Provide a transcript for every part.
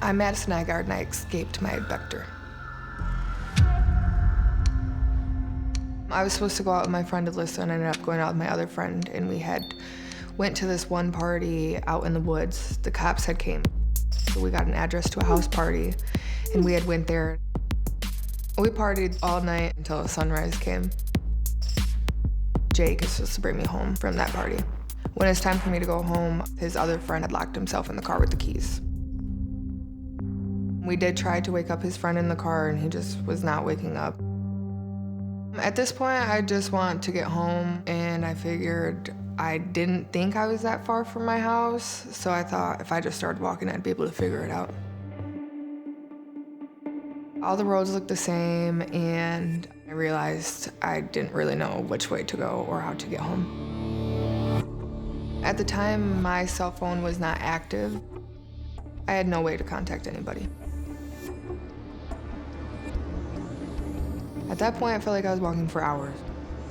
I'm Madison Nygard, and I escaped my abductor. I was supposed to go out with my friend Alyssa, and I ended up going out with my other friend, and we went to this one party out in the woods. The cops had came. So we got an address to a house party, and we had went there. We partied all night until sunrise came. Jake is supposed to bring me home from that party. When it's time for me to go home, his other friend had locked himself in the car with the keys. We did try to wake up his friend in the car, and he just was not waking up. At this point, I just want to get home, and I figured I didn't think I was that far from my house, so I thought if I just started walking, I'd be able to figure it out. All the roads looked the same, and I realized I didn't really know which way to go or how to get home. At the time, my cell phone was not active. I had no way to contact anybody. At that point, I felt like I was walking for hours.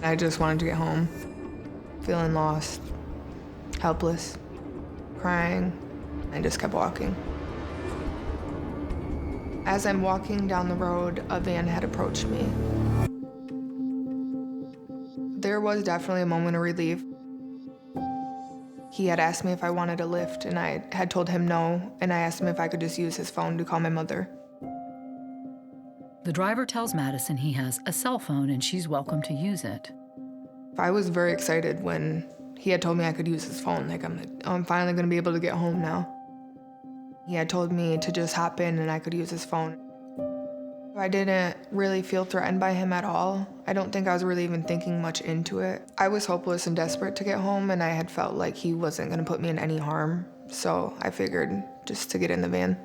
I just wanted to get home, feeling lost, helpless, crying. I just kept walking. As I'm walking down the road, a van had approached me. There was definitely a moment of relief. He had asked me if I wanted a lift, and I had told him no, and I asked him if I could just use his phone to call my mother. The driver tells Madison he has a cell phone and she's welcome to use it. I was very excited when he had told me I could use his phone. I'm finally gonna be able to get home now. He had told me to just hop in and I could use his phone. I didn't really feel threatened by him at all. I don't think I was really even thinking much into it. I was hopeless and desperate to get home, and I had felt like he wasn't gonna put me in any harm, so I figured just to get in the van.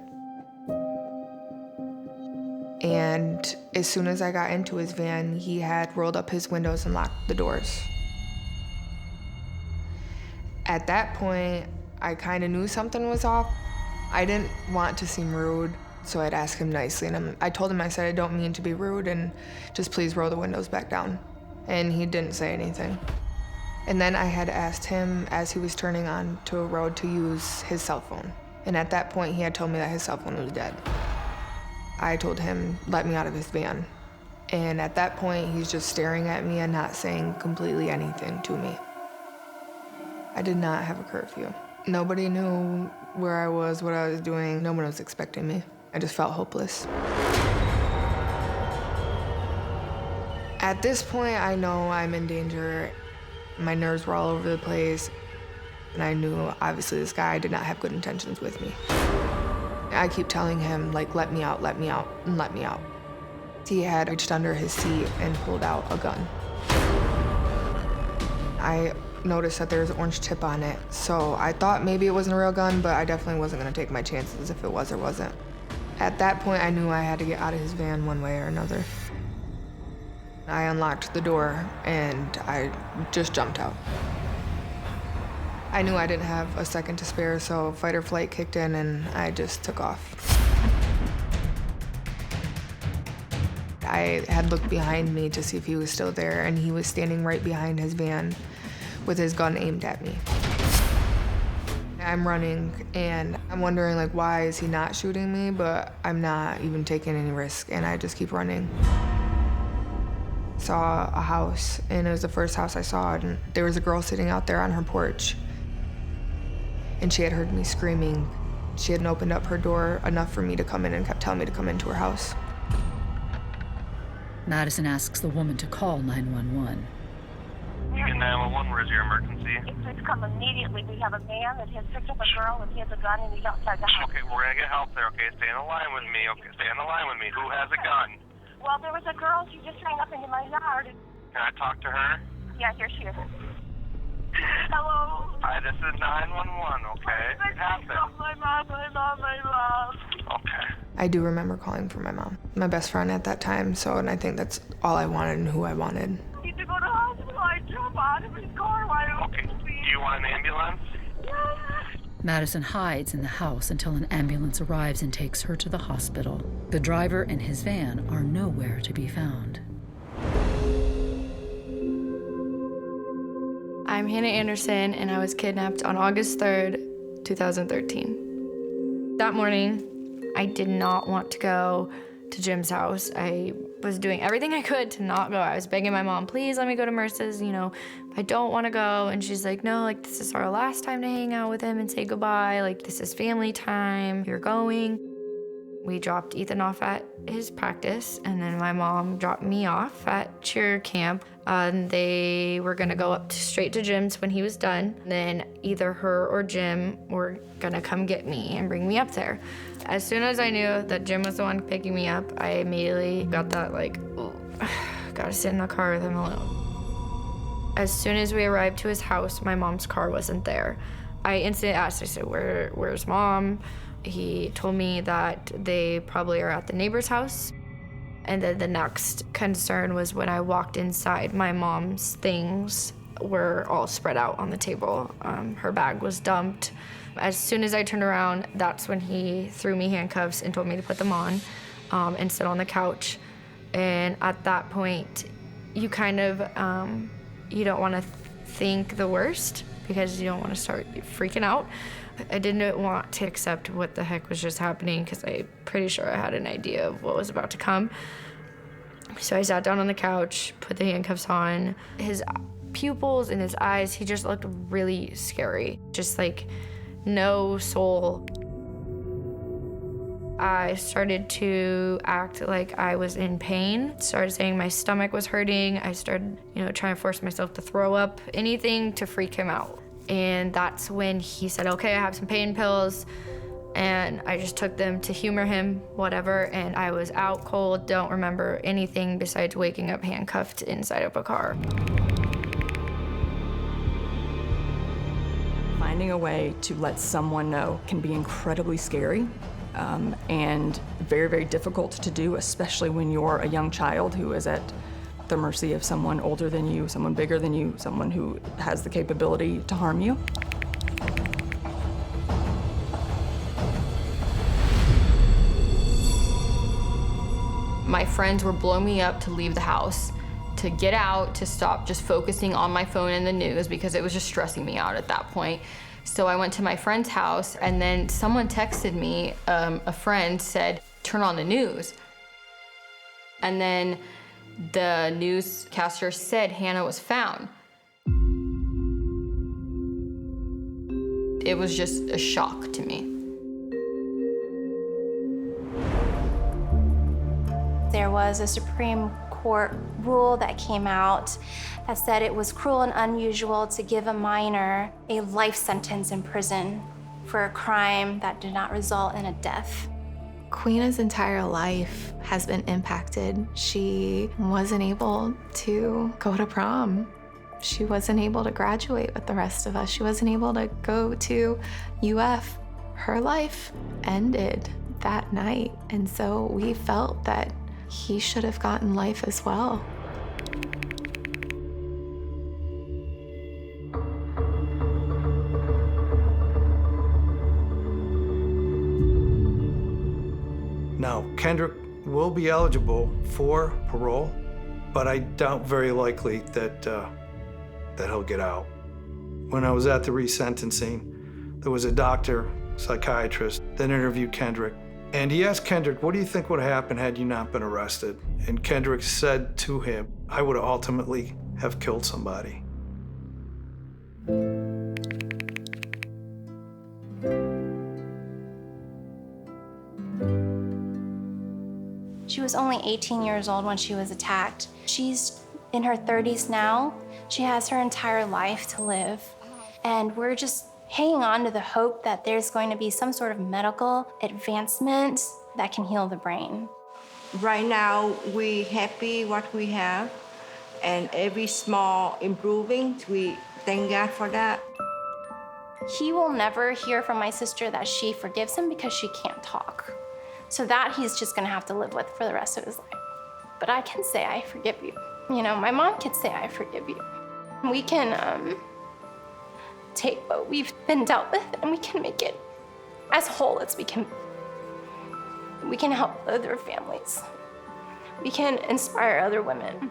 And as soon as I got into his van, he had rolled up his windows and locked the doors. At that point, I kind of knew something was off. I didn't want to seem rude, so I'd ask him nicely. And I told him, I said, I don't mean to be rude, and just please roll the windows back down. And he didn't say anything. And then I had asked him, as he was turning onto a road, to use his cell phone. And at that point, he had told me that his cell phone was dead. I told him, let me out of his van. And at that point, he's just staring at me and not saying completely anything to me. I did not have a curfew. Nobody knew where I was, what I was doing. No one was expecting me. I just felt hopeless. At this point, I know I'm in danger. My nerves were all over the place. And I knew, obviously, this guy did not have good intentions with me. I keep telling him, like, let me out, and let me out. He had reached under his seat and pulled out a gun. I noticed that there was an orange tip on it, so I thought maybe it wasn't a real gun, but I definitely wasn't gonna take my chances if it was or wasn't. At that point, I knew I had to get out of his van one way or another. I unlocked the door, and I just jumped out. I knew I didn't have a second to spare, so fight or flight kicked in, and I just took off. I had looked behind me to see if he was still there, and he was standing right behind his van with his gun aimed at me. I'm running, and I'm wondering, like, why is he not shooting me? But I'm not even taking any risk, and I just keep running. Saw a house, and it was the first house I saw, and there was a girl sitting out there on her porch. And she had heard me screaming. She hadn't opened up her door enough for me to come in and kept telling me to come into her house. Madison asks the woman to call 911. You get 911, where's your emergency? Please come immediately. We have a man that has picked up a girl and he has a gun and he's outside the house. Okay, we're gonna get help there, okay? Stay on the line with me, okay? Stay on the line with me. Who has a gun? Well, there was a girl, she just ran up into my yard. Can I talk to her? Yeah, here she is. Hello? Hi, this is 911, okay? What happened? My mom, my mom. Okay. I do remember calling for my mom, my best friend at that time, and I think that's all I wanted and who I wanted. I need to go to the hospital. I jump out of his car. Why don't Okay, do you want an ambulance? Yes. Madison hides in the house until an ambulance arrives and takes her to the hospital. The driver and his van are nowhere to be found. I'm Hannah Anderson, and I was kidnapped on August 3rd, 2013. That morning, I did not want to go to Jim's house. I was doing everything I could to not go. I was begging my mom, please let me go to Merce's, I don't want to go. And she's like, no, like, this is our last time to hang out with him and say goodbye. Like, this is family time. You're going. We dropped Ethan off at his practice, and then my mom dropped me off at cheer camp. And they were gonna go straight to Jim's when he was done. Then either her or Jim were gonna come get me and bring me up there. As soon as I knew that Jim was the one picking me up, I immediately got that like, oh, gotta sit in the car with him alone. As soon as we arrived to his house, my mom's car wasn't there. I instantly asked, I said, where's Mom? He told me that they probably are at the neighbor's house. And then the next concern was when I walked inside, my mom's things were all spread out on the table. Her bag was dumped. As soon as I turned around, that's when he threw me handcuffs and told me to put them on and sit on the couch. And at that point, you kind of, you don't want to think the worst because you don't want to start freaking out. I didn't want to accept what the heck was just happening because I'm pretty sure I had an idea of what was about to come. So I sat down on the couch, put the handcuffs on. His pupils and his eyes, he just looked really scary. Just like no soul. I started to act like I was in pain. Started saying my stomach was hurting. I started, trying to force myself to throw up, anything to freak him out. And that's when he said, okay, I have some pain pills. And I just took them to humor him, whatever. And I was out cold, don't remember anything besides waking up handcuffed inside of a car. Finding a way to let someone know can be incredibly scary and very, very difficult to do, especially when you're a young child who is at the mercy of someone older than you, someone bigger than you, someone who has the capability to harm you. My friends were blowing me up to leave the house, to get out, to stop just focusing on my phone and the news because it was just stressing me out at that point. So I went to my friend's house and then someone texted me, a friend said, turn on the news. And then the newscaster said Hannah was found. It was just a shock to me. There was a Supreme Court rule that came out that said it was cruel and unusual to give a minor a life sentence in prison for a crime that did not result in a death. Queena's entire life has been impacted. She wasn't able to go to prom. She wasn't able to graduate with the rest of us. She wasn't able to go to UF. Her life ended that night. And so we felt that he should have gotten life as well. Now, Kendrick will be eligible for parole, but I doubt very likely that he'll get out. When I was at the resentencing, there was a doctor, psychiatrist, that interviewed Kendrick. And he asked Kendrick, what do you think would happen had you not been arrested? And Kendrick said to him, I would ultimately have killed somebody. She was only 18 years old when she was attacked. She's in her 30s now. She has her entire life to live. And we're just hanging on to the hope that there's going to be some sort of medical advancement that can heal the brain. Right now, we're happy what we have, and every small improving, we thank God for that. He will never hear from my sister that she forgives him because she can't talk. So that he's just gonna have to live with for the rest of his life. But I can say, I forgive you. My mom can say, I forgive you. We can take what we've been dealt with and we can make it as whole as we can. We can help other families. We can inspire other women.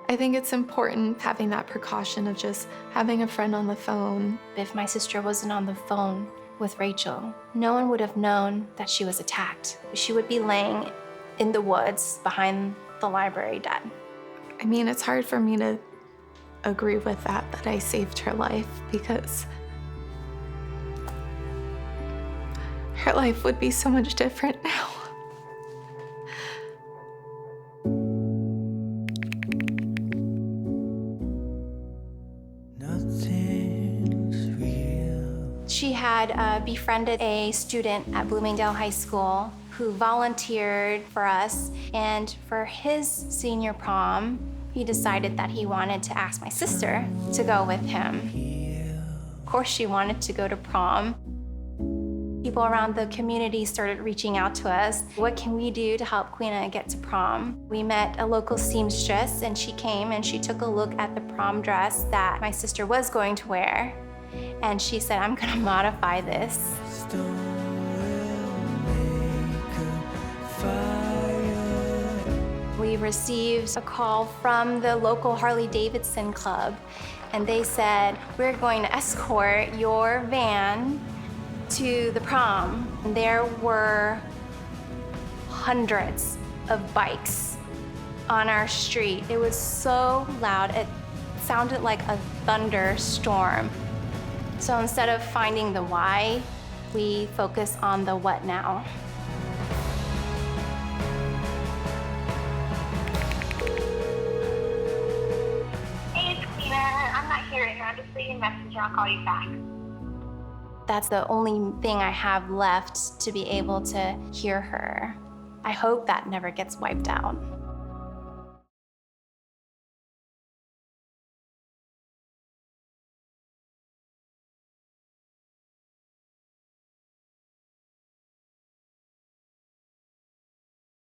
I think it's important having that precaution of just having a friend on the phone. If my sister wasn't on the phone, with Rachel, no one would have known that she was attacked. She would be laying in the woods behind the library dead. I mean, it's hard for me to agree with that I saved her life, because her life would be so much different now. She had befriended a student at Bloomingdale High School who volunteered for us, and for his senior prom, he decided that he wanted to ask my sister to go with him. Of course, she wanted to go to prom. People around the community started reaching out to us. What can we do to help Queena get to prom? We met a local seamstress, and she came and she took a look at the prom dress that my sister was going to wear. And she said, I'm gonna modify this. We received a call from the local Harley-Davidson club, and they said, we're going to escort your van to the prom. And there were hundreds of bikes on our street. It was so loud, it sounded like a thunderstorm. So instead of finding the why, we focus on the what now. Hey, it's Queena. I'm not here right now. Just leave a message and I'll call you back. That's the only thing I have left to be able to hear her. I hope that never gets wiped out.